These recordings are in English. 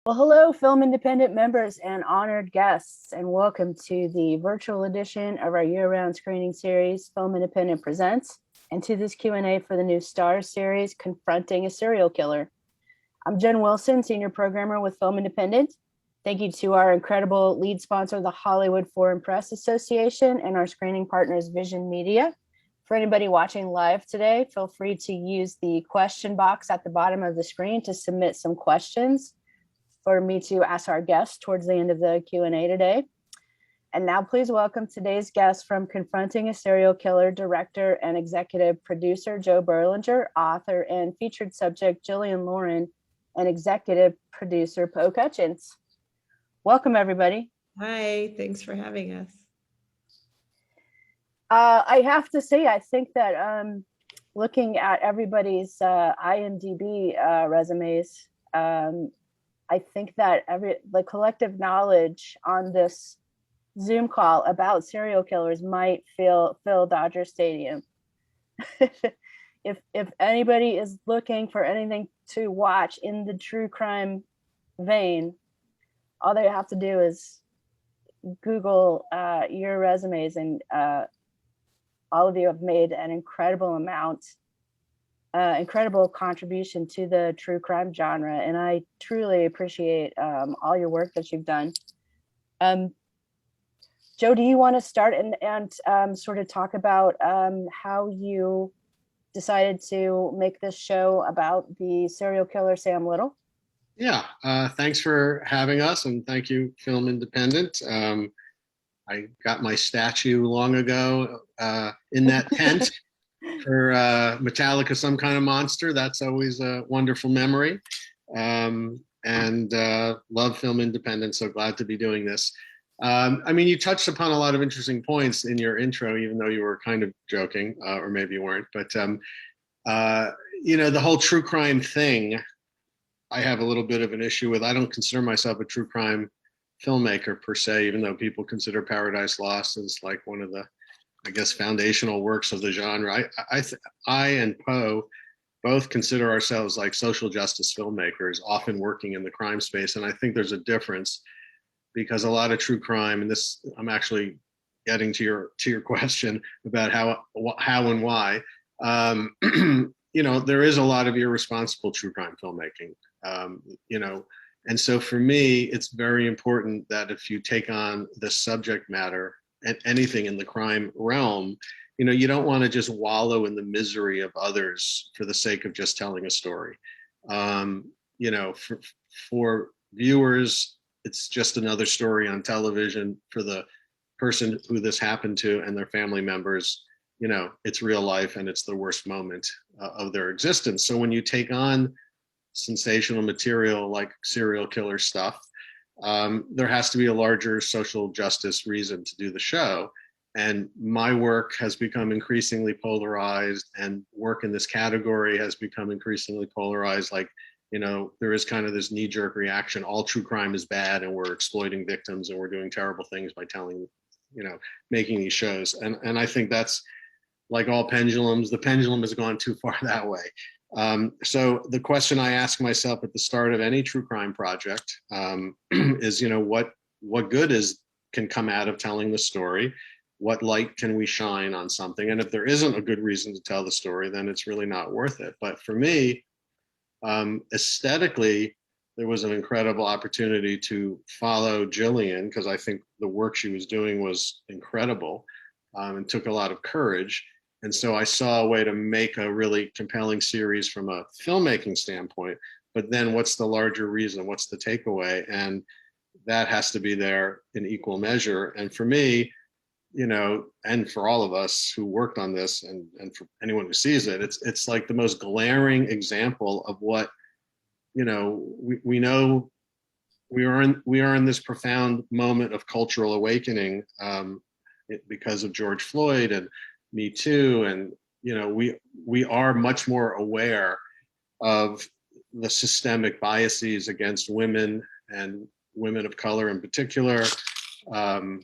Well, hello, Film Independent members and honored guests, and welcome to the virtual edition of our year-round screening series, Film Independent Presents, and to this Q&A for the new Starz series, Confronting a Serial Killer. I'm Jenn Wilson, Senior Programmer with Film Independent. Thank you to our incredible lead sponsor, the Hollywood Foreign Press Association, and our screening partners, Vision Media. For anybody watching live today, feel free to use the question box at the bottom of the screen to submit some questions for me to ask our guests towards the end of the Q&A today. And now please welcome today's guest from Confronting a Serial Killer, director and executive producer, Joe Berlinger, author and featured subject, Jillian Lauren, and executive producer, Po Kutchins. Welcome, everybody. Hi, thanks for having us. I have to say, I think that looking at everybody's IMDb resumes, I think that the collective knowledge on this Zoom call about serial killers might fill Dodger Stadium. If anybody is looking for anything to watch in the true crime vein, all they have to do is Google your resumes, and all of you have made an incredible contribution to the true crime genre, and I truly appreciate all your work that you've done. Joe, do you want to start and sort of talk about how you decided to make this show about the serial killer Sam Little? Yeah, thanks for having us, and thank you, Film Independent. I got my statue long ago in that tent. For Metallica, Some Kind of Monster. That's always a wonderful memory. And love Film Independent, so glad to be doing this. I mean, you touched upon a lot of interesting points in your intro, even though you were kind of joking, or maybe you weren't. But, the whole true crime thing, I have a little bit of an issue with. I don't consider myself a true crime filmmaker per se, even though people consider Paradise Lost as like one of the, I guess, foundational works of the genre. I and Po both consider ourselves like social justice filmmakers, often working in the crime space. And I think there's a difference because a lot of true crime, and this, I'm actually getting to your question about how and why. There is a lot of irresponsible true crime filmmaking. And so for me, it's very important that if you take on the subject matter and anything in the crime realm, you don't want to just wallow in the misery of others for the sake of just telling a story. For viewers, it's just another story on television. For the person who this happened to and their family members, it's real life and it's the worst moment of their existence. So when you take on sensational material like serial killer stuff, there has to be a larger social justice reason to do the show. And my work has become increasingly polarized, and work in this category has become increasingly polarized. Like, there is kind of this knee-jerk reaction. All true crime is bad, and we're exploiting victims, and we're doing terrible things by making these shows. And I think that's like all pendulums. The pendulum has gone too far that way. So the question I ask myself at the start of any true crime project is, what good can come out of telling the story? What light can we shine on something? And if there isn't a good reason to tell the story, then it's really not worth it. But for me, aesthetically, there was an incredible opportunity to follow Jillian, because I think the work she was doing was incredible, and took a lot of courage. And so I saw a way to make a really compelling series from a filmmaking standpoint, but then what's the larger reason? What's the takeaway? And that has to be there in equal measure. And for me, and for all of us who worked on this, and for anyone who sees it, it's like the most glaring example of what, we know we are in this profound moment of cultural awakening because of George Floyd and Me Too, and we are much more aware of the systemic biases against women and women of color in particular, and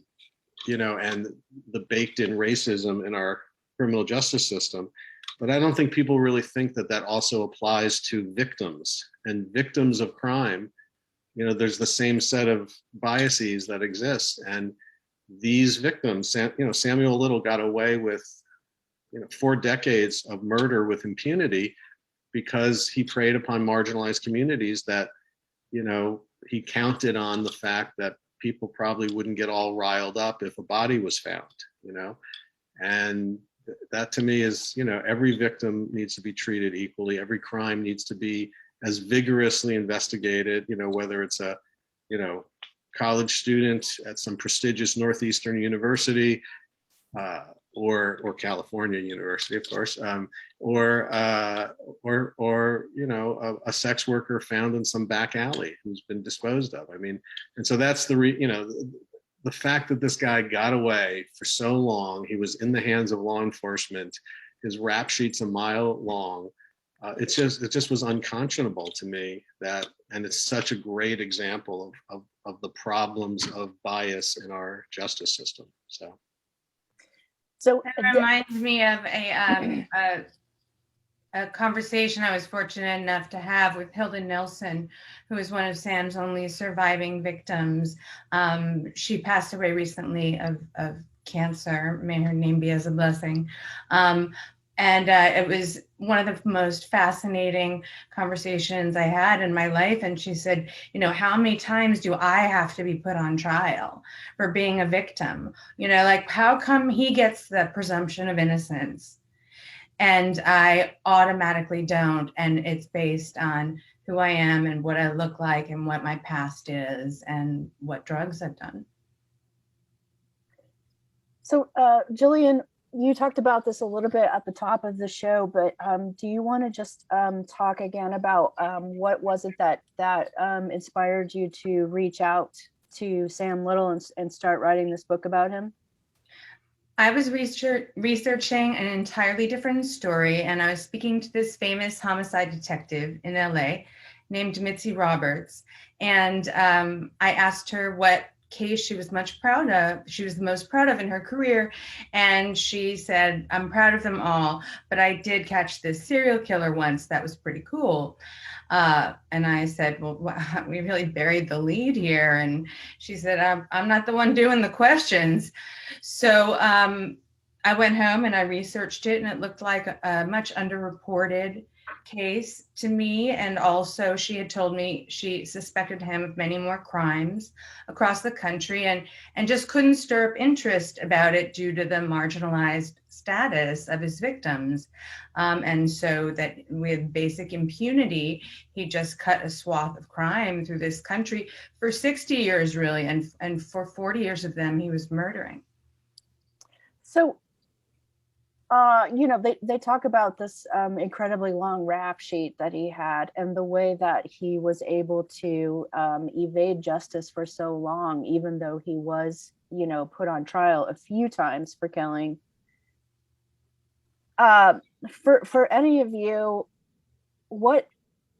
the baked-in racism in our criminal justice system. But I don't think people really think that also applies to victims, and victims of crime there's the same set of biases that exist. And these victims, Samuel Little got away with 4 decades of murder with impunity because he preyed upon marginalized communities that, he counted on the fact that people probably wouldn't get all riled up if a body was found, and that to me is, every victim needs to be treated equally. Every crime needs to be as vigorously investigated, whether it's a, college student at some prestigious Northeastern university, or California University, of course, or a sex worker found in some back alley who's been disposed of. I mean, and so that's the fact that this guy got away for so long. He was in the hands of law enforcement. His rap sheet's a mile long. It just was unconscionable to me that, and it's such a great example of the problems of bias in our justice system. So it reminds me of a conversation I was fortunate enough to have with Hilda Nilsson, who is one of Sam's only surviving victims. She passed away recently of cancer. May her name be as a blessing. And it was one of the most fascinating conversations I had in my life. And she said, how many times do I have to be put on trial for being a victim? Like, how come he gets the presumption of innocence and I automatically don't? And it's based on who I am and what I look like and what my past is and what drugs I've done. So, Jillian, you talked about this a little bit at the top of the show, but do you want to just talk again about what was it that inspired you to reach out to Sam Little and start writing this book about him? I was researching an entirely different story, and I was speaking to this famous homicide detective in LA named Mitzi Roberts. And I asked her what case she was most proud of in her career. And she said, I'm proud of them all, but I did catch this serial killer once. That was pretty cool. And I said, well, we really buried the lead here. And she said, I'm not the one doing the questions. So I went home and I researched it, and it looked like a much underreported case to me. And also she had told me she suspected him of many more crimes across the country and just couldn't stir up interest about it due to the marginalized status of his victims. And so that with basic impunity, he just cut a swath of crime through this country for 60 years, really. And for 40 years of them, he was murdering. So, they talk about this incredibly long rap sheet that he had and the way that he was able to evade justice for so long, even though he was, put on trial a few times for killing. For any of you, what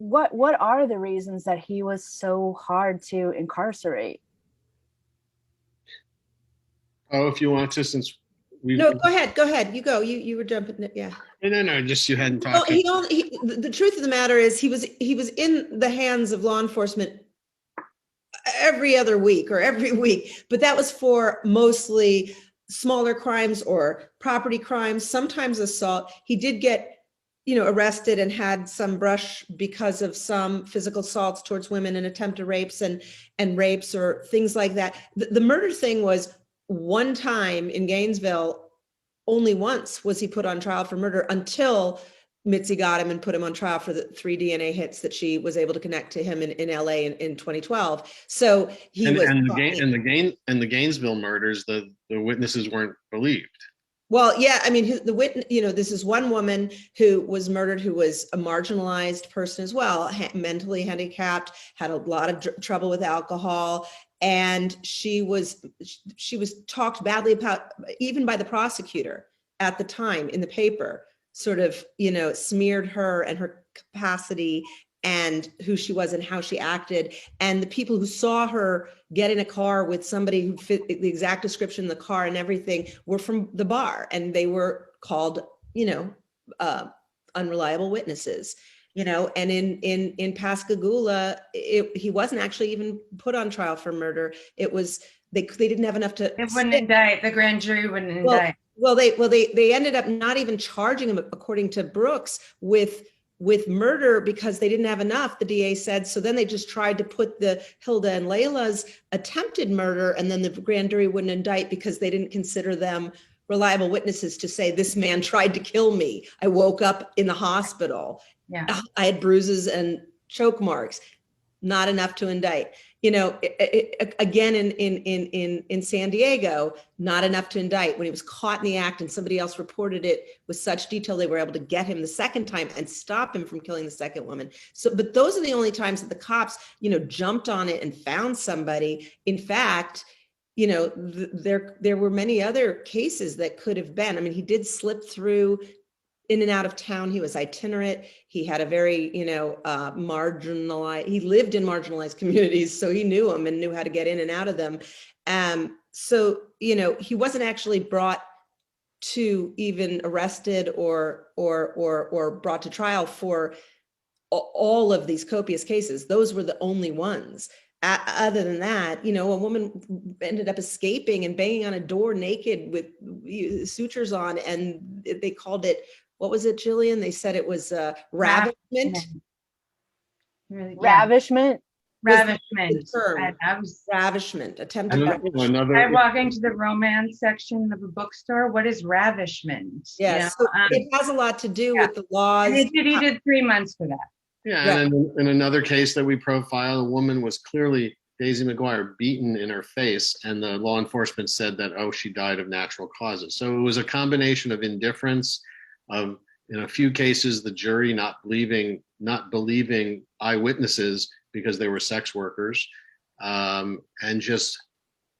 are the reasons that he was so hard to incarcerate? Oh, if you want to, since No, go ahead. You go. You were jumping. Yeah. No. Just you hadn't talked. Well, the truth of the matter is he was in the hands of law enforcement every other week or every week, but that was for mostly smaller crimes or property crimes, sometimes assault. He did get, arrested and had some brush because of some physical assaults towards women and attempted rapes and rapes or things like that. The murder thing was one time in Gainesville. Only once was he put on trial for murder until Mitzi got him and put him on trial for the 3 DNA hits that she was able to connect to him in LA in 2012. So he was. And the Gainesville murders, the witnesses weren't believed. Well, yeah, I mean, the witness, this is one woman who was murdered, who was a marginalized person as well, mentally handicapped, had a lot of trouble with alcohol. And she was talked badly about, even by the prosecutor at the time in the paper, sort of, smeared her and her capacity and who she was and how she acted. And the people who saw her get in a car with somebody who fit the exact description of the car and everything were from the bar, and they were called, unreliable witnesses. And in Pascagoula, he wasn't actually even put on trial for murder. It was they didn't have enough to. It wouldn't indict. The grand jury wouldn't indict. They ended up not even charging him, according to Brooks, with murder because they didn't have enough, the DA said. So then they just tried to put the Hilda and Layla's attempted murder, and then the grand jury wouldn't indict because they didn't consider them reliable witnesses to say, this man tried to kill me. I woke up in the hospital. Yeah. I had bruises and choke marks. Not enough to indict. Again, in San Diego, not enough to indict. When he was caught in the act and somebody else reported it with such detail, they were able to get him the second time and stop him from killing the second woman. So, but those are the only times that the cops, jumped on it and found somebody. In fact, there were many other cases that could have been. I mean, he did slip through in and out of town. He was itinerant. He had a very, marginalized, he lived in marginalized communities, so he knew them and knew how to get in and out of them. So, he wasn't actually brought to even arrested or brought to trial for all of these copious cases. Those were the only ones. Other than that, a woman ended up escaping and banging on a door naked with sutures on, and they called it, what was it, Jillian? They said it was ravishment. Really, Ravishment. Ravishment. Ravishment. Attempted ravishment. I walk into the romance section of a bookstore. What is ravishment? Yes, so it has a lot to do with the laws. And he did 3 months for that. Yeah, and in another case that we profiled, a woman was clearly, Daisy McGuire, beaten in her face, and the law enforcement said that, she died of natural causes. So it was a combination of indifference, of, in a few cases, the jury not believing eyewitnesses because they were sex workers, and just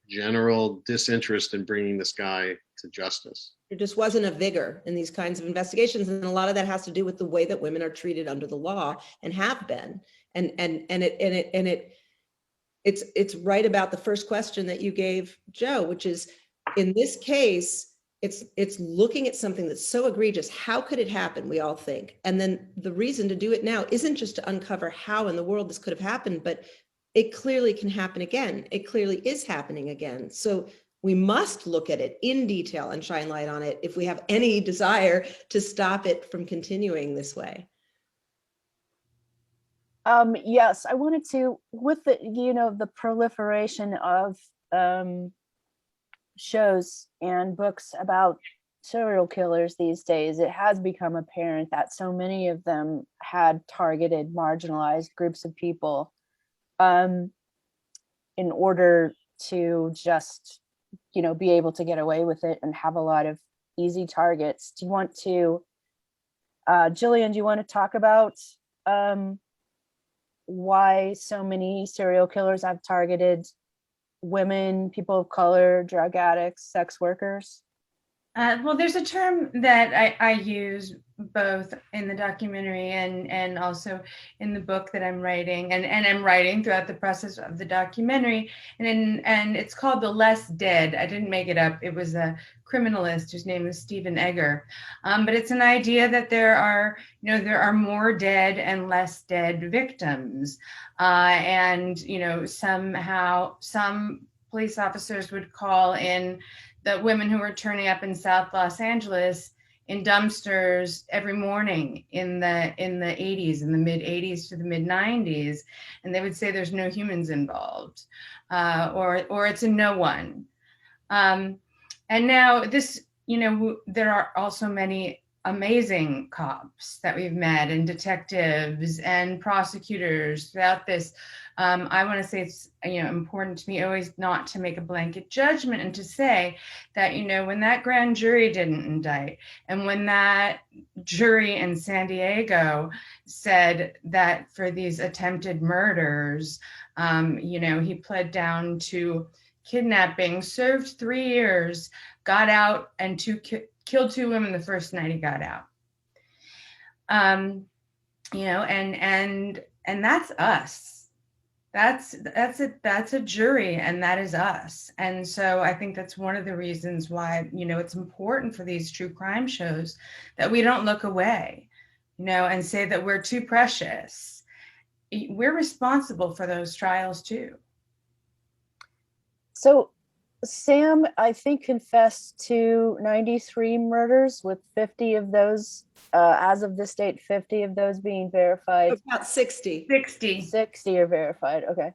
general disinterest in bringing this guy to justice. There just wasn't a vigor in these kinds of investigations, and a lot of that has to do with the way that women are treated under the law and have been. It's right about the first question that you gave, Joe, which is, in this case, it's looking at something that's so egregious. How could it happen? We all think, and then the reason to do it now isn't just to uncover how in the world this could have happened, but it clearly can happen again. It clearly is happening again. So we must look at it in detail and shine light on it if we have any desire to stop it from continuing this way. Yes, I wanted to, with the proliferation of shows and books about serial killers these days, it has become apparent that so many of them had targeted marginalized groups of people in order to just be able to get away with it and have a lot of easy targets. Do you want to, Jillian, do you want to talk about why so many serial killers have targeted women, people of color, drug addicts, sex workers? Well, there's a term that I use both in the documentary and also in the book that I'm writing, and I'm writing throughout the process of the documentary, and it's called the less dead. I didn't make it up. It was a criminalist whose name is Stephen Egger, but it's an idea that there are more dead and less dead victims, and somehow some police officers would call in the women who were turning up in South Los Angeles in dumpsters every morning in the 80s, in the mid 80s to the mid 90s, and they would say there's no humans involved, or it's a no one. And now this, there are also many amazing cops that we've met, and detectives and prosecutors throughout this. I want to say it's important to me always not to make a blanket judgment, and to say that when that grand jury didn't indict, and when that jury in San Diego said that for these attempted murders, he pled down to kidnapping, served 3 years, got out, and killed 2 women the first night he got out. And that's us. That's a jury, and that is us. And so I think that's one of the reasons why, it's important for these true crime shows that we don't look away, and say that we're too precious. We're responsible for those trials too. So Sam, I think, confessed to 93 murders, with 50 of those, as of this date, 50 of those being verified. About 60. 60 are verified. Okay.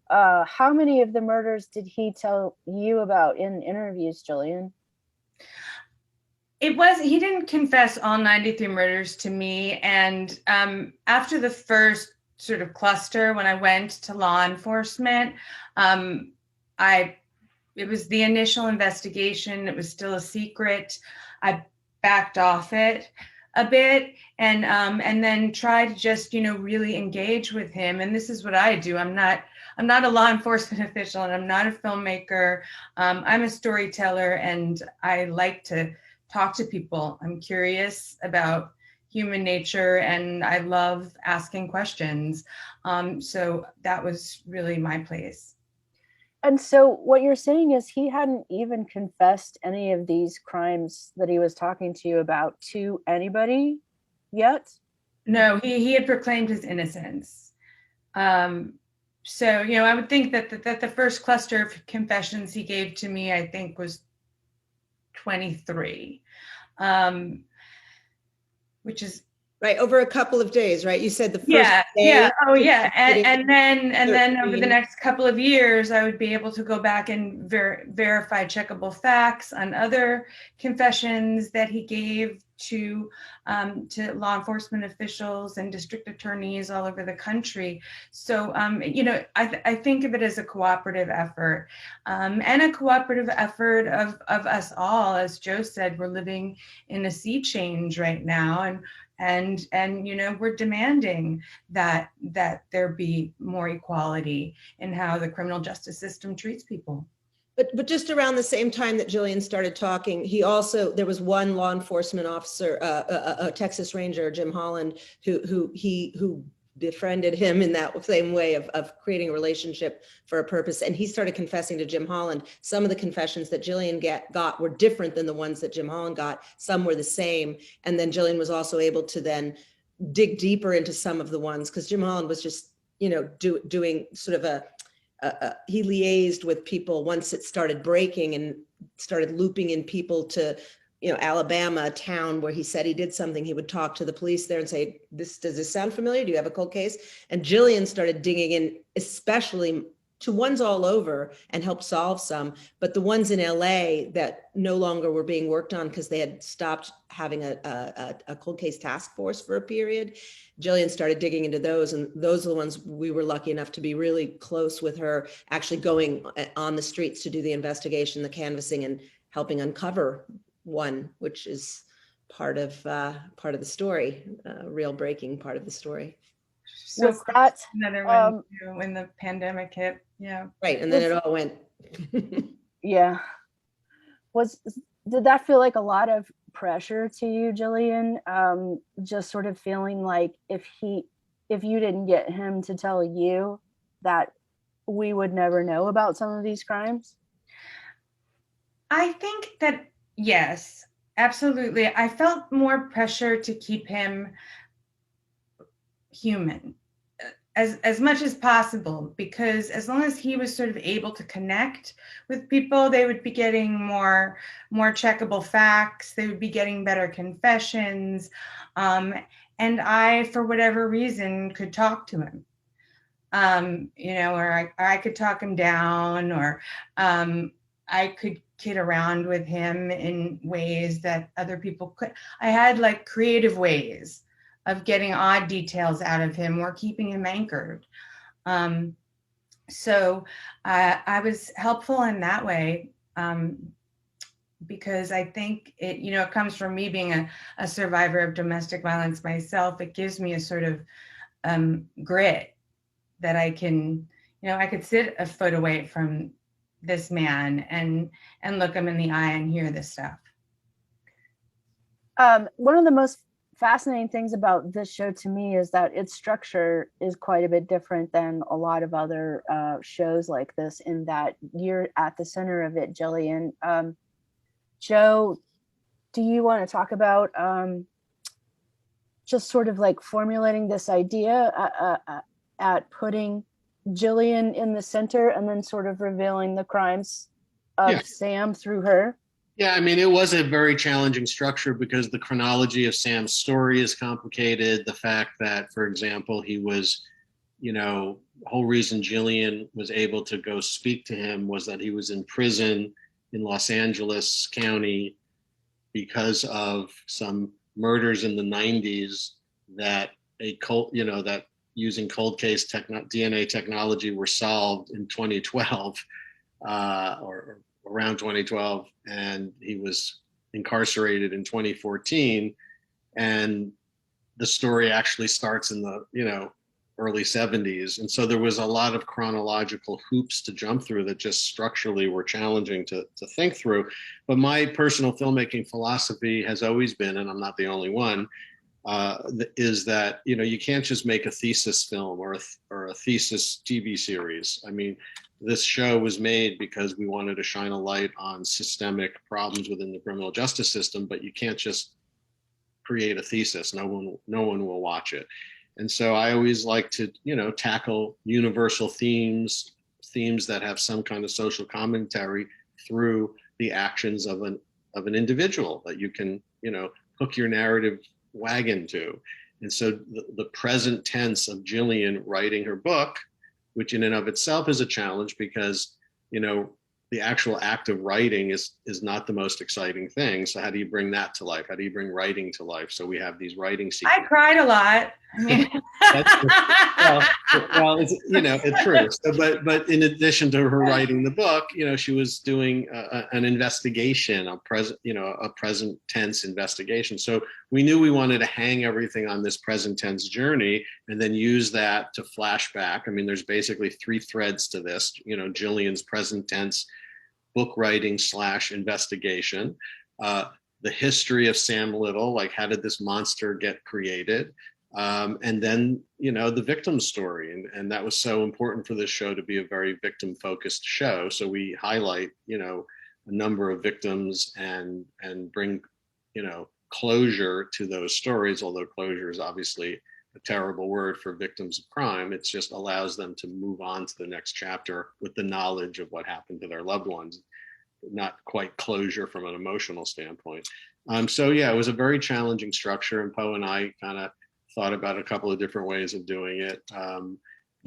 How many of the murders did he tell you about in interviews, Jillian? He didn't confess all 93 murders to me. And after the first sort of cluster, when I went to law enforcement, it was the initial investigation. It was still a secret. I backed off it a bit and then tried to just, really engage with him. And this is what I do. I'm not a law enforcement official, and I'm not a filmmaker. I'm a storyteller, and I like to talk to people. I'm curious about human nature, and I love asking questions. So that was really my place. And so what you're saying is he hadn't even confessed any of these crimes that he was talking to you about to anybody yet? No, he had proclaimed his innocence. So, I would think that the first cluster of confessions he gave to me, I think, was 23, which is right, over a couple of days, right? You said the first day. Yeah. Oh, yeah. And then 13. Over the next couple of years, I would be able to go back and verify checkable facts on other confessions that he gave to law enforcement officials and district attorneys all over the country. So, I think of it as a cooperative effort, and a cooperative effort of us all. As Joe said, we're living in a sea change right now, and we're demanding that there be more equality in how the criminal justice system treats people. But just around the same time that Jillian started talking, there was one law enforcement officer, a Texas Ranger, Jim Holland, who befriended him in that same way of creating a relationship for a purpose. And he started confessing to Jim Holland. Some of the confessions that Jillian got were different than the ones that Jim Holland got. Some were the same. And then Jillian was also able to then dig deeper into some of the ones, because Jim Holland was just, doing sort of he liaised with people once it started breaking and started looping in people to, Alabama, a town where he said he did something. He would talk to the police there and say, does this sound familiar? Do you have a cold case? And Jillian started digging in, especially to ones all over, and helped solve some, but the ones in LA that no longer were being worked on because they had stopped having a cold case task force for a period. Jillian started digging into those, and those are the ones we were lucky enough to be really close with her, actually going on the streets to do the investigation, the canvassing, and helping uncover one, which is part of the story, real breaking part of the story. So that's another one when the pandemic hit. Yeah. Right. And then it all went. Yeah. Did that feel like a lot of pressure to you, Jillian? Just sort of feeling like if you didn't get him to tell you, that we would never know about some of these crimes? I think that, yes, absolutely. I felt more pressure to keep him human as much as possible, because as long as he was sort of able to connect with people, they would be getting more checkable facts, they would be getting better confessions, and I, for whatever reason, could talk to him, or I could talk him down, or I could kid around with him in ways that other people could. I had like creative ways of getting odd details out of him or keeping him anchored. So I was helpful in that way, because I think it comes from me being a survivor of domestic violence myself. It gives me a sort of grit that I can, I could sit a foot away from this man and look him in the eye and hear this stuff. One of the most fascinating things about this show to me is that its structure is quite a bit different than a lot of other shows like this, in that you're at the center of it, Jillian. Joe, do you want to talk about just sort of like formulating this idea at putting Jillian in the center and then sort of revealing the crimes of Yeah. Sam through her. Yeah, I mean, it was a very challenging structure because the chronology of Sam's story is complicated. The fact that, for example, he was, the whole reason Jillian was able to go speak to him was that he was in prison in Los Angeles County because of some murders in the 90s that that using cold case DNA technology were solved in 2012 or around 2012, and he was incarcerated in 2014. And the story actually starts in the early 70s, and so there was a lot of chronological hoops to jump through that just structurally were challenging to think through. But my personal filmmaking philosophy has always been, and I'm not the only one, is that you can't just make a thesis film or a thesis TV series. I mean, this show was made because we wanted to shine a light on systemic problems within the criminal justice system, but you can't just create a thesis. No one will watch it. And so I always like to, tackle universal themes that have some kind of social commentary through the actions of an individual that you can, hook your narrative wagon to. And so the present tense of Jillian writing her book, which in and of itself is a challenge because, the actual act of writing is not the most exciting thing. So how do you bring that to life? How do you bring writing to life? So we have these writing sequences. I cried a lot. I mean, well, it's true. So, but in addition to her writing the book, she was doing an investigation, a present tense investigation. So we knew we wanted to hang everything on this present tense journey and then use that to flashback. I mean, there's basically 3 threads to this. Jillian's present tense book writing / investigation, the history of Sam Little, like how did this monster get created? And then, the victim story. And that was so important for this show to be a very victim focused show. So we highlight, a number of victims and bring, closure to those stories, although closure is obviously a terrible word for victims of crime. It just allows them to move on to the next chapter with the knowledge of what happened to their loved ones, not quite closure from an emotional standpoint. So yeah, it was a very challenging structure, and Po and I kind of thought about a couple of different ways of doing it.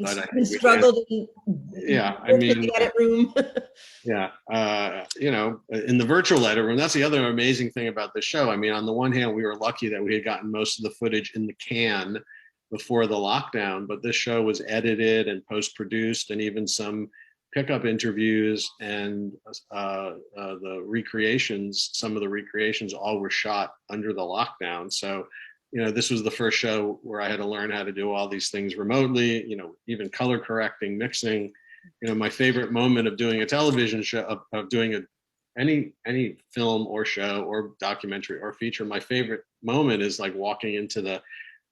But I struggled in the edit room. Yeah, in the virtual edit room, that's the other amazing thing about the show. I mean, on the one hand, we were lucky that we had gotten most of the footage in the can before the lockdown, but this show was edited and post-produced, and even some pickup interviews and the recreations, some of the recreations all were shot under the lockdown. So this was the first show where I had to learn how to do all these things remotely, even color correcting, mixing. My favorite moment of doing a television show, of doing any film or show or documentary or feature, my favorite moment is like walking into the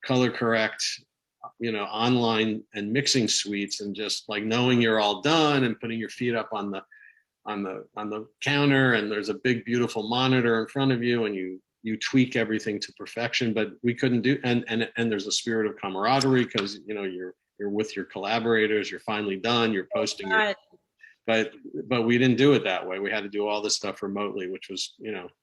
color correct, online and mixing suites and just like knowing you're all done and putting your feet up on the counter and there's a big, beautiful monitor in front of you and you tweak everything to perfection. But we couldn't do, and there's a spirit of camaraderie because you're with your collaborators, you're finally done, you're posting but we didn't do it that way. We had to do all this stuff remotely, which was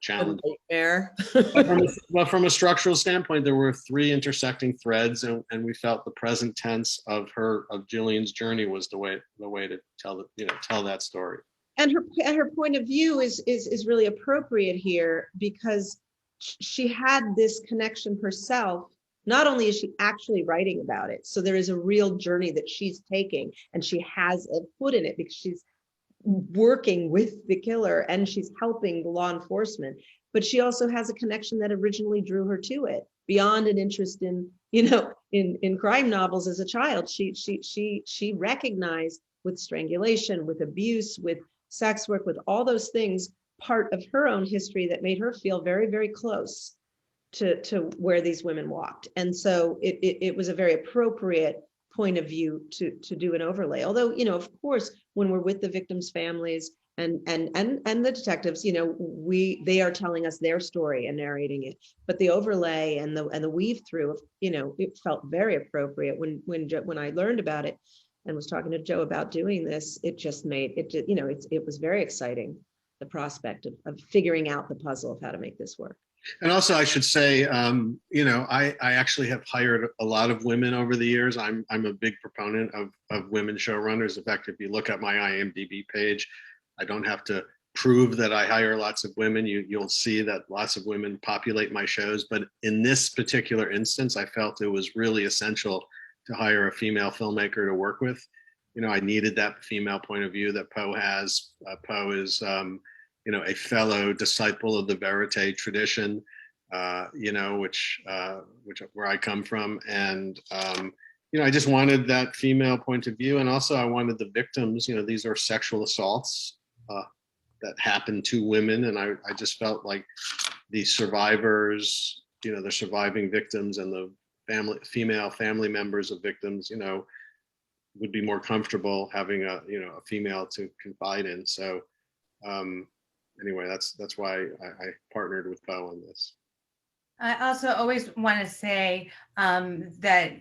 challenging. But from a structural standpoint, there were 3 intersecting threads, and we felt the present tense of Jillian's journey was the way to tell that story. And her point of view is really appropriate here because she had this connection herself. Not only is she actually writing about it, so there is a real journey that she's taking, and she has a foot in it because she's working with the killer and she's helping the law enforcement. But she also has a connection that originally drew her to it beyond an interest in crime novels as a child. She recognized with strangulation, with abuse, with sex work, with all those things, part of her own history that made her feel very, very close to where these women walked. And so it was a very appropriate point of view to do an overlay. Although, of course, when we're with the victims' families and the detectives, you know, they are telling us their story and narrating it. But the overlay and the weave through, you know, it felt very appropriate when I learned about it and was talking to Joe about doing this. It just made it, you know, it was very exciting, the prospect of figuring out the puzzle of how to make this work. And also, I should say, you know, I actually have hired a lot of women over the years. I'm a big proponent of women showrunners. In fact, if you look at my IMDb page, I don't have to prove that I hire lots of women. You'll see that lots of women populate my shows. But in this particular instance, I felt it was really essential to hire a female filmmaker to work with. You know, I needed that female point of view that Po has. Po is, you know, a fellow disciple of the verite tradition, you know, which where I come from, and you know, I just wanted that female point of view, and also I wanted the victims. You know, these are sexual assaults that happen to women, and I just felt like the survivors, you know, the surviving victims and the female family members of victims, you know, would be more comfortable having a female to confide in. So. Anyway, that's why I partnered with Po on this. I also always want to say that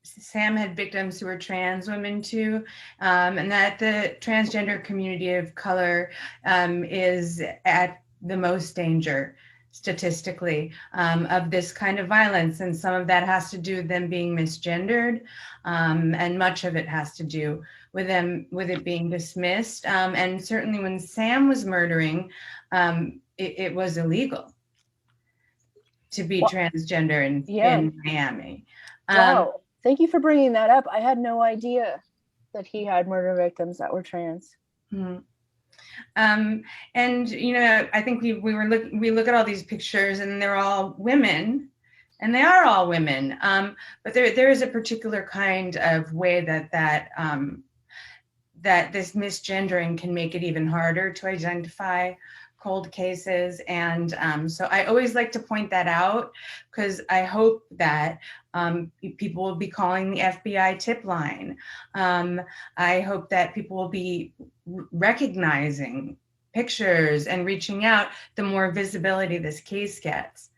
Sam had victims who were trans women too, and that the transgender community of color is at the most danger statistically of this kind of violence. And some of that has to do with them being misgendered, and much of it has to do with it being dismissed. And certainly when Sam was murdering, it was illegal to be transgender in Miami. Wow. Thank you for bringing that up. I had no idea that he had murder victims that were trans. Mm-hmm. And you know, I think we look at all these pictures and they're all women, and they are all women. But there is a particular kind of way that this misgendering can make it even harder to identify cold cases. And so I always like to point that out, because I hope that people will be calling the FBI tip line. I hope that people will be recognizing pictures and reaching out the more visibility this case gets.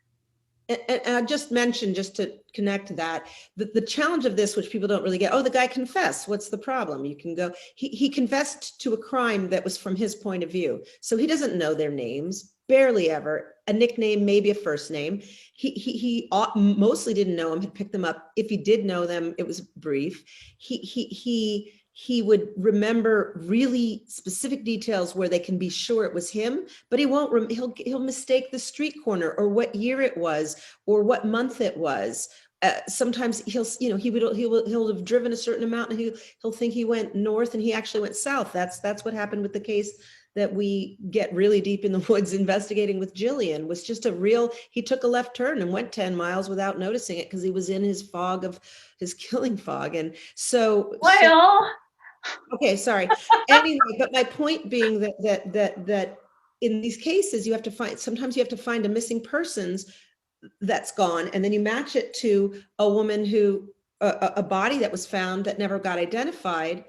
And I just mentioned, just to connect to that, the challenge of this, which people don't really get, oh, the guy confessed, what's the problem? You can go, he confessed to a crime that was from his point of view. So he doesn't know their names, barely ever, a nickname, maybe a first name. He mostly didn't know them, had picked them up. If he did know them, it was brief. He would remember really specific details where they can be sure it was him, but he won't. He'll mistake the street corner or what year it was or what month it was. Sometimes he'll have driven a certain amount and he'll think he went north and he actually went south. That's what happened with the case that we get really deep in the woods investigating with Jillian. Was just he took a left turn and went 10 miles without noticing it because he was in his fog of his killing fog. And so. Okay, sorry. Anyway, but my point being that in these cases, sometimes you have to find a missing persons that's gone, and then you match it to a woman a body that was found that never got identified,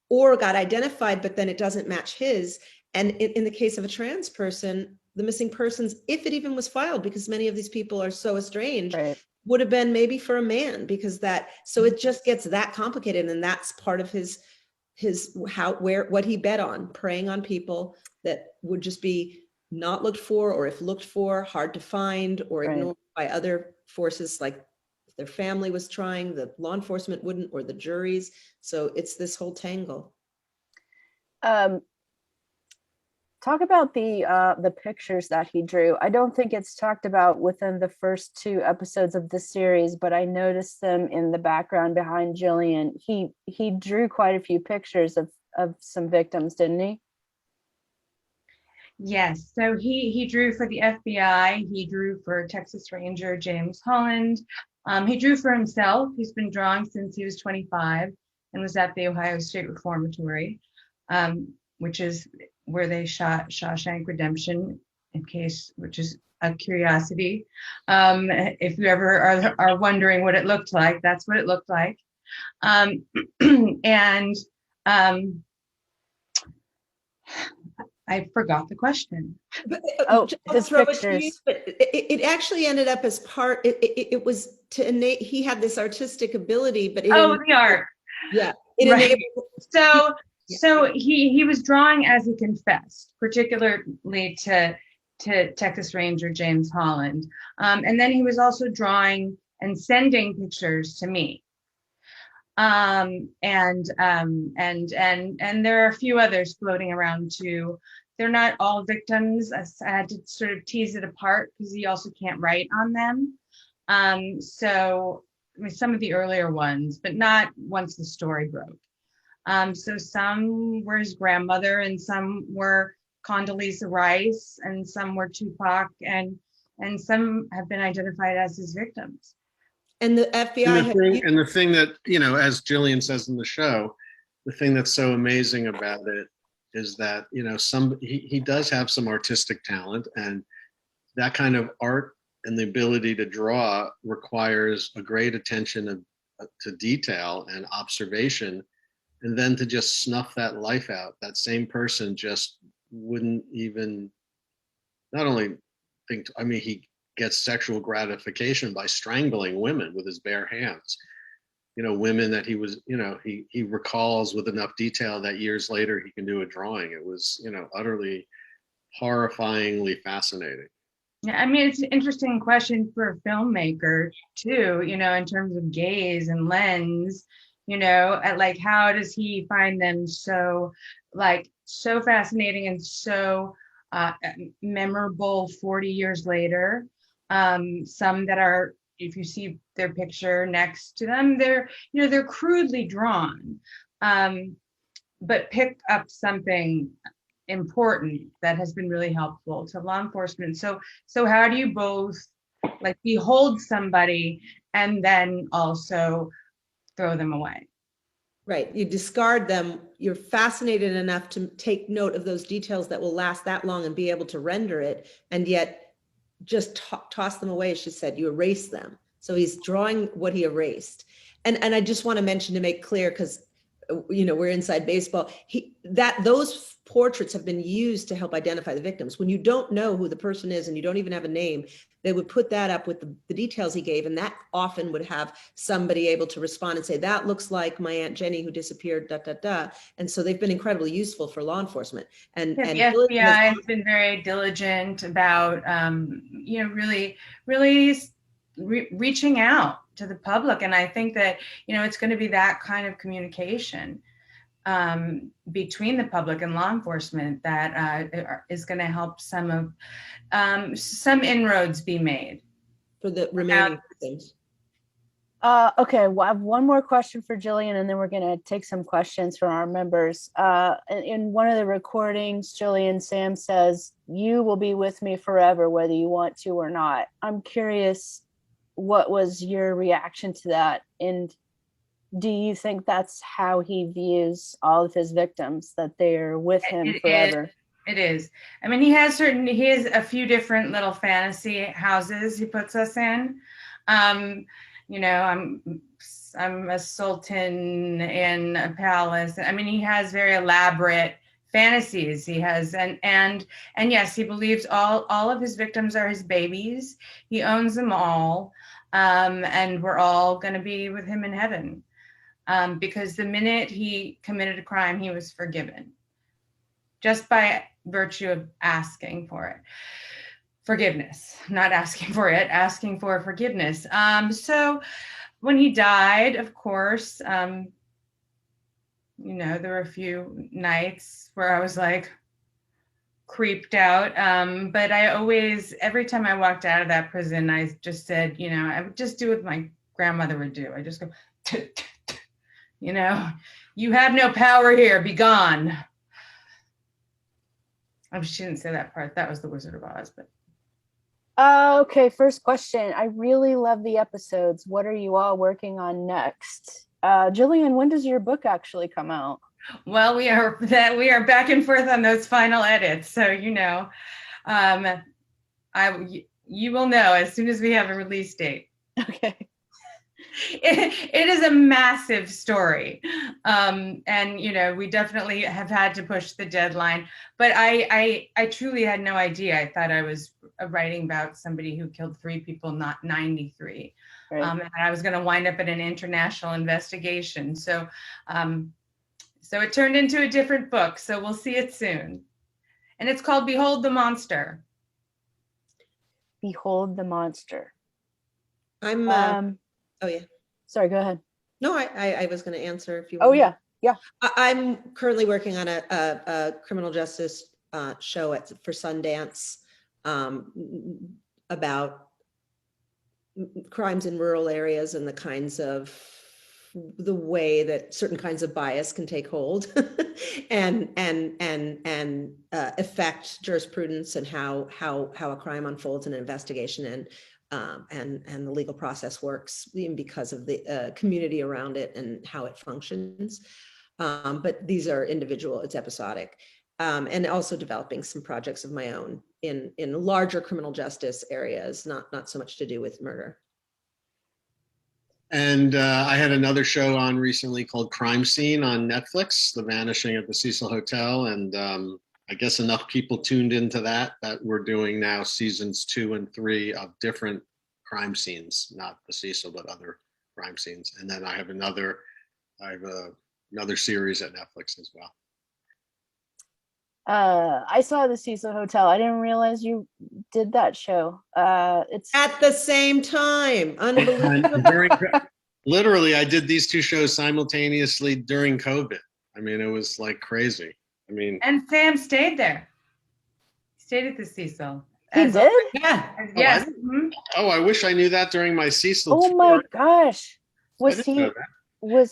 or got identified, but then it doesn't match his. And in the case of a trans person, the missing persons, if it even was filed, because many of these people are so estranged, right, would have been maybe for a man, because so it just gets that complicated. And that's part of what he bet on, preying on people that would just be not looked for, or if looked for, hard to find, or ignored by other forces, like if their family was trying, the law enforcement wouldn't, or the juries. So it's this whole tangle. Talk about the pictures that he drew. I don't think it's talked about within the first 2 episodes of the series, but I noticed them in the background behind Jillian. He drew quite a few pictures of some victims, didn't he? Yes. So he drew for the FBI. He drew for Texas Ranger James Holland. He drew for himself. He's been drawing since he was 25 and was at the Ohio State Reformatory, which is where they shot Shawshank Redemption, which is a curiosity. If you ever are wondering what it looked like, that's what it looked like. And I forgot the question. But, Oh, I'll his throw it to you, pictures. but it actually ended up as part. It was to innate. He had this artistic ability, but The art. Yeah, it right. enabled. So he was drawing as he confessed, particularly to Texas Ranger James Holland, and then he was also drawing and sending pictures to me. And there are a few others floating around too. They're not all victims. I had to sort of tease it apart because he also can't write on them. So I mean, some of the earlier ones, but not once the story broke. So some were his grandmother, and some were Condoleezza Rice, and some were Tupac, and some have been identified as his victims. And the FBI and the thing that, you know, as Jillian says in the show, the thing that's so amazing about it is that, you know, he does have some artistic talent, and that kind of art and the ability to draw requires a great attention to detail and observation, and then to just snuff that life out. That same person just wouldn't even, not only think, I mean, he gets sexual gratification by strangling women with his bare hands. You know, women that he was, you know, he recalls with enough detail that years later he can do a drawing. It was, you know, utterly horrifyingly fascinating. Yeah, I mean, it's an interesting question for a filmmaker too, you know, in terms of gaze and lens, you know, at like, how does he find them so fascinating and so memorable 40 years later? Some that are, if you see their picture next to them, they're, you know, they're crudely drawn, but pick up something important that has been really helpful to law enforcement. So how do you both like behold somebody and then also throw them away? Right, you discard them. You're fascinated enough to take note of those details that will last that long and be able to render it, and yet just toss them away. As she said, you erase them. So he's drawing what he erased. And I just want to mention, to make clear, because you know, we're inside baseball, those portraits have been used to help identify the victims. When you don't know who the person is and you don't even have a name, they would put that up with the details he gave, and that often would have somebody able to respond and say, that looks like my Aunt Jenny who disappeared, da, da, da. And so they've been incredibly useful for law enforcement. And the FBI has been very diligent about, you know, really reaching out to the public. And I think that, you know, it's going to be that kind of communication between the public and law enforcement that is going to help some inroads be made for the remaining things. Okay, well, I have one more question for Jillian, and then we're going to take some questions from our members. In one of the recordings, Jillian, Sam says, "You will be with me forever, whether you want to or not." I'm curious, what was your reaction to that? And do you think that's how he views all of his victims, that they're with him forever? It is. I mean, he has a few different little fantasy houses he puts us in. You know, I'm a sultan in a palace. I mean, he has very elaborate fantasies. He has, and yes, he believes all of his victims are his babies. He owns them all, and we're all going to be with him in heaven, because the minute he committed a crime, he was forgiven, just by virtue of asking for it. Forgiveness, not asking for it, asking for forgiveness. So when he died, of course, you know, there were a few nights where I was like creeped out. But I always, every time I walked out of that prison, I just said, you know, I would just do what my grandmother would do. I just go, you know, you have no power here, be gone. Oh, she didn't say that part. That was the Wizard of Oz, but. Okay, first question. I really love the episodes. What are you all working on next? Jillian, when does your book actually come out? Well, we are back and forth on those final edits. So, you know, you will know as soon as we have a release date. Okay. It is a massive story. And, you know, we definitely have had to push the deadline, but I truly had no idea. I thought I was writing about somebody who killed 3 people, not 93. Right. And I was going to wind up in an international investigation. So, so it turned into a different book. So we'll see it soon. And it's called Behold the Monster. Behold the Monster. I'm, oh yeah. Sorry, go ahead. No, I was going to answer if you Oh, want. yeah. Yeah. I'm currently working on a criminal justice show for Sundance about crimes in rural areas and the kinds of the way that certain kinds of bias can take hold and affect jurisprudence and how a crime unfolds in an investigation and the legal process works, even because of the community around it and how it functions. But these are individual, it's episodic. And also developing some projects of my own in larger criminal justice areas, not so much to do with murder. And I had another show on recently called Crime Scene on Netflix, The Vanishing at the Cecil Hotel. And I guess enough people tuned into that we're doing now seasons 2 and 3 of different crime scenes, not the Cecil, but other crime scenes. And then I have another series at Netflix as well. I saw the Cecil Hotel. I didn't realize you did that show. It's at the same time. Unbelievable. Literally, I did these 2 shows simultaneously during COVID. I mean, it was like crazy. I mean, and Sam stayed there. He stayed at the Cecil. He did? Yeah. Yes. Oh, I wish I knew that during my Cecil. Oh tour. my gosh. Was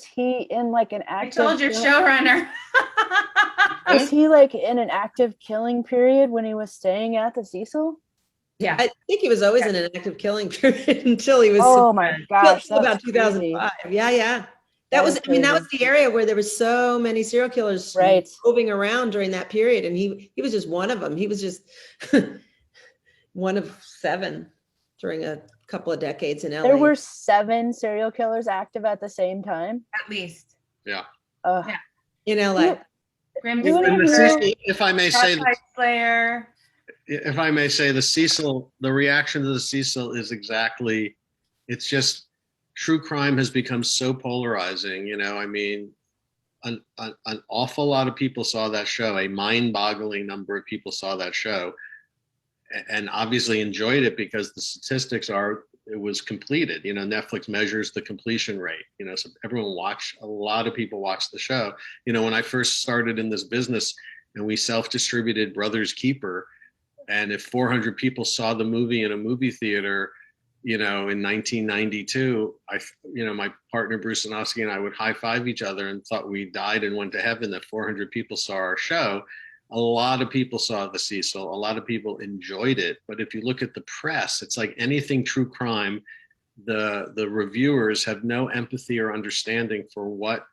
he in like an active? I told your showrunner. Was he like in an active killing period when he was staying at the Cecil? Yeah. I think he was always in an active killing period until he was. Oh my gosh. About 2005. Yeah. That was the area where there was so many serial killers moving around during that period. And he was just one of them. He was just one of 7 during a couple of decades in LA. There were 7 serial killers active at the same time? At least. Yeah. Yeah. In LA. If I may say, Slayer. If I may say, the Cecil, the reaction to the Cecil is exactly, it's just, true crime has become so polarizing. You know, I mean, an awful lot of people saw that show. A mind-boggling number of people saw that show, and obviously enjoyed it because the statistics are it was completed. You know, Netflix measures the completion rate. You know, so everyone watched. A lot of people watched the show. You know, when I first started in this business, and we self-distributed Brothers Keeper, and if 400 people saw the movie in a movie theater, you know, in 1992, my partner Bruce Sanofsky and I would high five each other and thought we died and went to heaven that 400 people saw our show. A lot of people saw the Cecil. A lot of people enjoyed it. But if you look at the press, it's like anything true crime, the reviewers have no empathy or understanding for what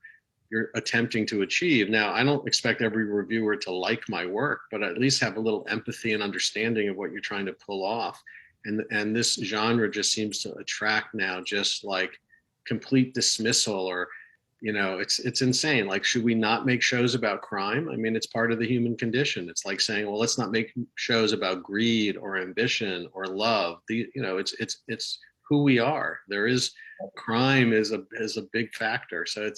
you're attempting to achieve. Now, I don't expect every reviewer to like my work, but at least have a little empathy and understanding of what you're trying to pull off. And this genre just seems to attract now just like complete dismissal, or, you know, it's insane. Like, should we not make shows about crime? I mean, it's part of the human condition. It's like saying, well, let's not make shows about greed or ambition or love. It's who we are. There is crime is a big factor. So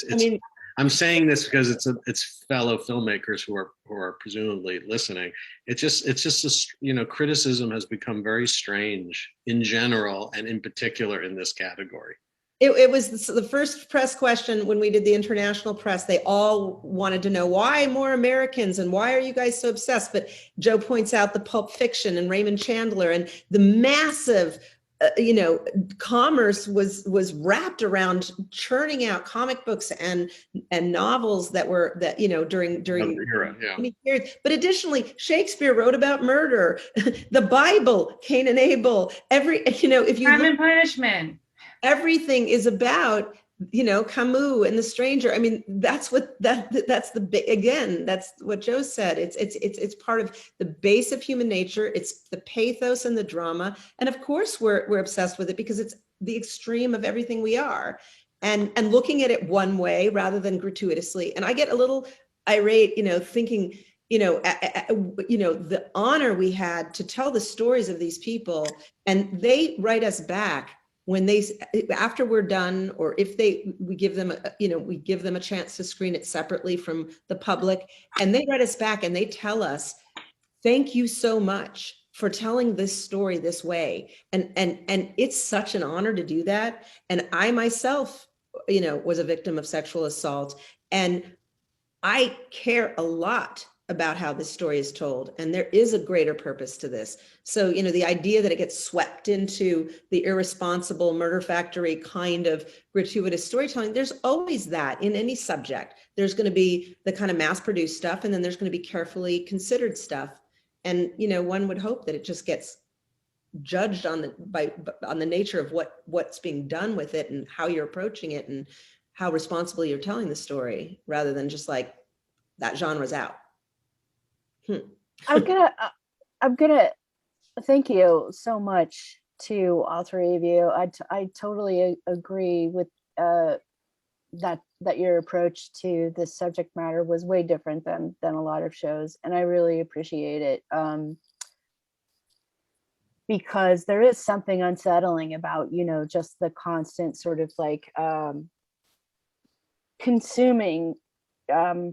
I'm saying this because it's fellow filmmakers who are presumably listening. It's just criticism has become very strange in general, and in particular in this category. It was the first press question when we did the international press. They all wanted to know, why more Americans and why are you guys so obsessed? But Joe points out the Pulp Fiction and Raymond Chandler and the massive commerce was wrapped around churning out comic books and novels during era, yeah. Periods. But additionally, Shakespeare wrote about murder, the Bible, Cain and Abel, if you Crime and Punishment. Everything is about, Camus and the Stranger. I mean, that's what that's what Joe said. It's part of the base of human nature. It's the pathos and the drama. And of course we're obsessed with it because it's the extreme of everything we are, and looking at it one way rather than gratuitously. And I get a little irate, thinking, the honor we had to tell the stories of these people, and they write us back when after we're done, or if we give them a chance to screen it separately from the public, and they write us back and they tell us, thank you so much for telling this story this way. And it's such an honor to do that. And I myself, was a victim of sexual assault, and I care a lot about how this story is told, and there is a greater purpose to this. So, the idea that it gets swept into the irresponsible murder factory kind of gratuitous storytelling, there's always that in any subject. There's going to be the kind of mass-produced stuff, and then there's going to be carefully considered stuff. And, one would hope that it just gets judged on the nature of what's being done with it and how you're approaching it and how responsibly you're telling the story, rather than just like that genre's out. I'm gonna thank you so much to all three of you. I totally agree with that your approach to this subject matter was way different than a lot of shows, and I really appreciate it, because there is something unsettling about just the constant sort of like consuming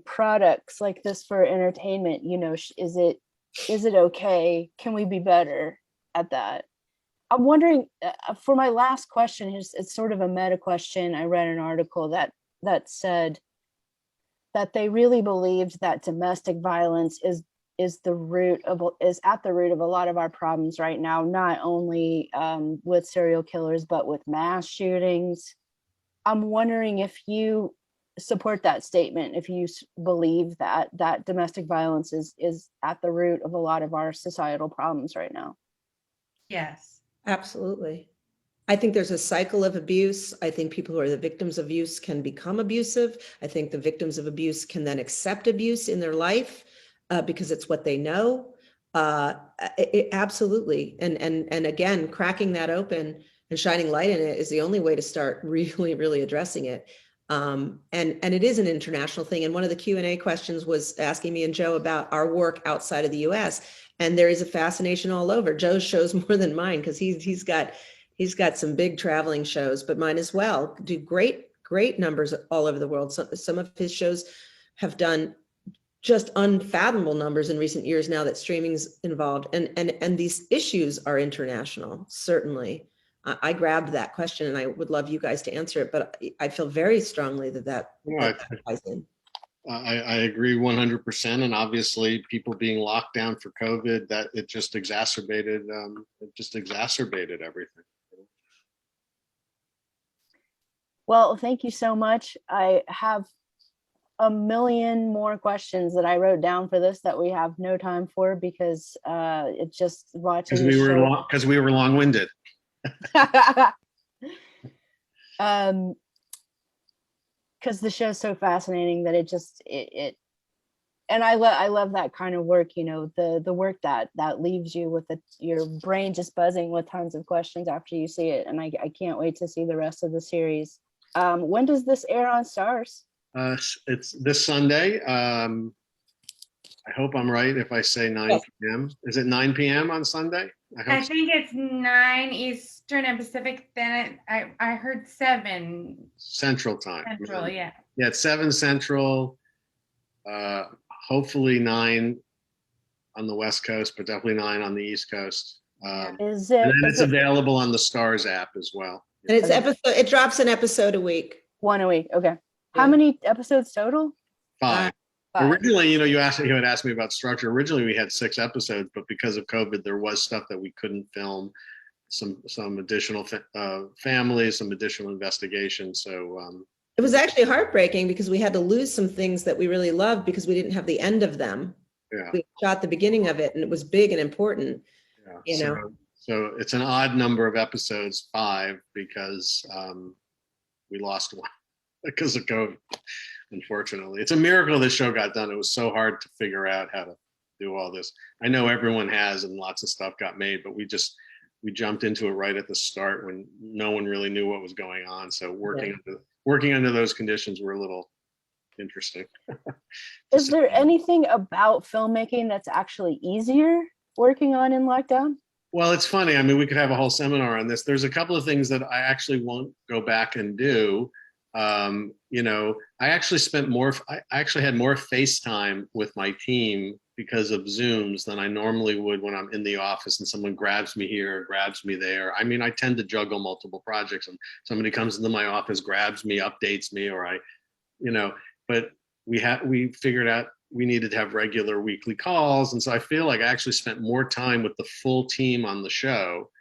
products like this for entertainment. Is it okay? Can we be better at that? I'm wondering, for my last question, it's sort of a meta question. I read an article that said that they really believed that domestic violence is at the root of a lot of our problems right now, not only with serial killers, but with mass shootings. I'm wondering if you support that statement, if you believe that domestic violence is at the root of a lot of our societal problems right now. Yes, absolutely. I think there's a cycle of abuse. I think people who are the victims of abuse can become abusive. I think the victims of abuse can then accept abuse in their life because it's what they know. Absolutely. And again, cracking that open and shining light in it is the only way to start really, really addressing it. And it is an international thing. And one of the Q&A questions was asking me and Joe about our work outside of the US. And there is a fascination all over. Joe's shows more than mine, because he's got some big traveling shows, but mine as well do great numbers all over the world. So some of his shows have done just unfathomable numbers in recent years now that streaming's involved. And these issues are international, certainly. I grabbed that question, and I would love you guys to answer it, but I feel very strongly that ties in. I agree 100%. And obviously people being locked down for COVID, that it just exacerbated everything. Well, thank you so much. I have a million more questions that I wrote down for this that we have no time for, because it's just watching because we were long-winded. Because the show's so fascinating that it and I love that kind of work, the work that leaves you with your brain just buzzing with tons of questions after you see it. And I can't wait to see the rest of the series. When does this air on Starz? It's this Sunday. I hope I'm right if I say 9 p.m. Is it 9 p.m. on Sunday? I think it's 9 Eastern and Pacific. Then I heard 7 Central time. Central, yeah. Yeah, it's 7 Central. Hopefully 9 on the West Coast, but definitely 9 on the East Coast. It's available on the Starz app as well. And it's it drops an episode a week. One a week. Okay. How many episodes total? 5. Originally, you had asked me about structure. Originally, we had 6 episodes, but because of COVID, there was stuff that we couldn't film, some additional families, some additional investigation. So it was actually heartbreaking, because we had to lose some things that we really loved because we didn't have the end of them. Yeah. We shot the beginning of it, and it was big and important. Yeah. So it's an odd number of episodes, 5, because we lost one because of COVID. Unfortunately, it's a miracle this show got done. It was so hard to figure out how to do all this. I know everyone has, and lots of stuff got made, but we we jumped into it right at the start when no one really knew what was going on. So working under those conditions were a little interesting. Is there anything about filmmaking that's actually easier working on in lockdown? Well, it's funny. I mean, we could have a whole seminar on this. There's a couple of things that I actually won't go back and do. You know, I actually I actually had more FaceTime with my team because of Zooms than I normally would when I'm in the office and someone grabs me here, grabs me there. I mean, I tend to juggle multiple projects, and somebody comes into my office, grabs me, updates me, or but we figured out we needed to have regular weekly calls. And so I feel like I actually spent more time with the full team on the show,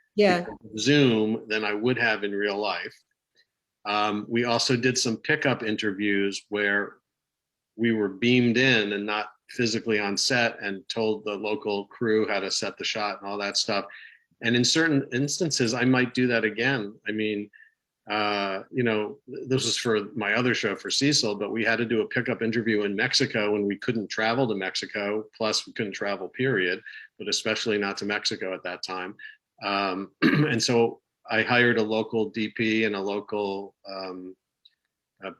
Zoom, than I would have in real life. We also did some pickup interviews where we were beamed in and not physically on set, and told the local crew how to set the shot and all that stuff. And in certain instances, I might do that again. I mean, this was for my other show for Cecil, but we had to do a pickup interview in Mexico when we couldn't travel to Mexico. Plus we couldn't travel, period, but especially not to Mexico at that time. And so I hired a local DP and a local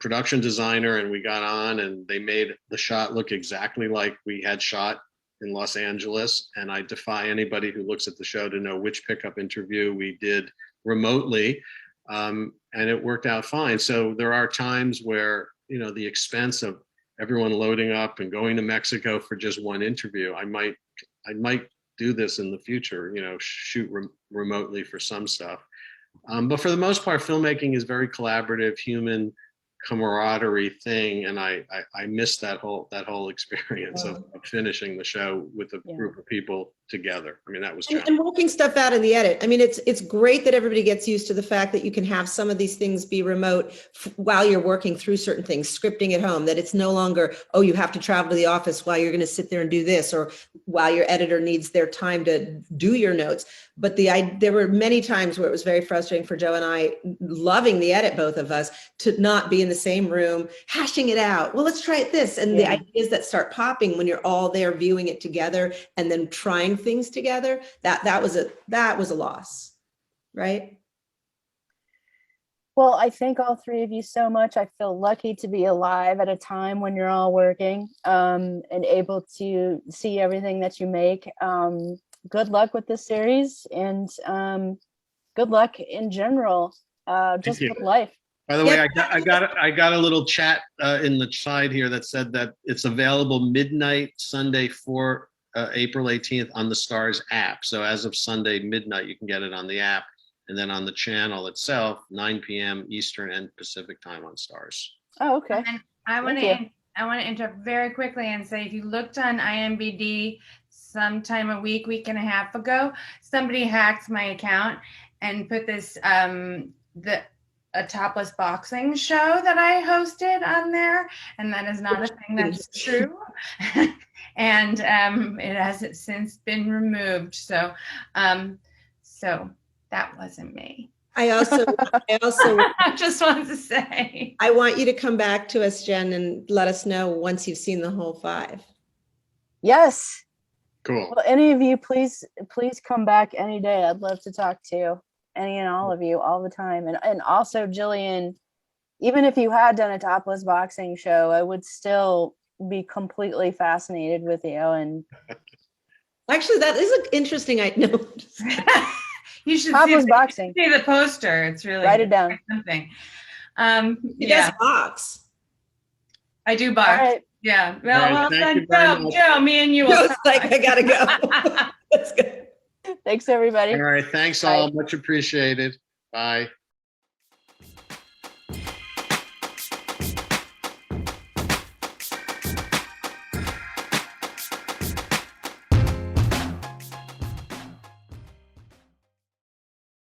production designer, and we got on, and they made the shot look exactly like we had shot in Los Angeles. And I defy anybody who looks at the show to know which pickup interview we did remotely. And it worked out fine. So there are times where, the expense of everyone loading up and going to Mexico for just one interview, I might do this in the future, shoot remotely for some stuff. But for the most part, filmmaking is very collaborative, human camaraderie thing, and I missed that whole experience of finishing the show with a group of people together. I mean, that was and working stuff out in the edit. I mean, it's great that everybody gets used to the fact that you can have some of these things be remote while you're working through certain things, scripting at home, that it's no longer, oh, you have to travel to the office while you're going to sit there and do this, or while your editor needs their time to do your notes. But there were many times where it was very frustrating for Joe and I, loving the edit, both of us, to not be in the same room, hashing it out. Well, let's try it this. And the ideas that start popping when you're all there viewing it together and then trying things together, that was a loss, right? Well, I thank all three of you so much. I feel lucky to be alive at a time when you're all working and able to see everything that you make. Good luck with this series, and good luck in general, just with life. By the way, I got a little chat in the side here that said that it's available midnight Sunday for April 18th on the Starz app. So as of Sunday midnight, you can get it on the app, and then on the channel itself, 9 p.m. Eastern and Pacific time on Starz. Oh, okay. And I want to interrupt very quickly and say, if you looked on IMDb sometime a week and a half ago, somebody hacked my account and put this a topless boxing show that I hosted on there, and that is not a thing that's true. And it has since been removed. So that wasn't me. I also just wanted to say, I want you to come back to us, Jen, and let us know once you've seen the whole 5. Yes. Cool. Well, any of you, please come back any day. I'd love to talk to any and all of you all the time. And also, Jillian, even if you had done a topless boxing show, I would still be completely fascinated with you. And actually, that is an interesting. I know. You should topless boxing. See the poster. It's really write it down. Something. He does box. I do box. Right. Yeah. Well, Joe, me and you. Joe's like, I gotta go. Let's go. Thanks, everybody. All right. Thanks all. Much appreciated. Bye.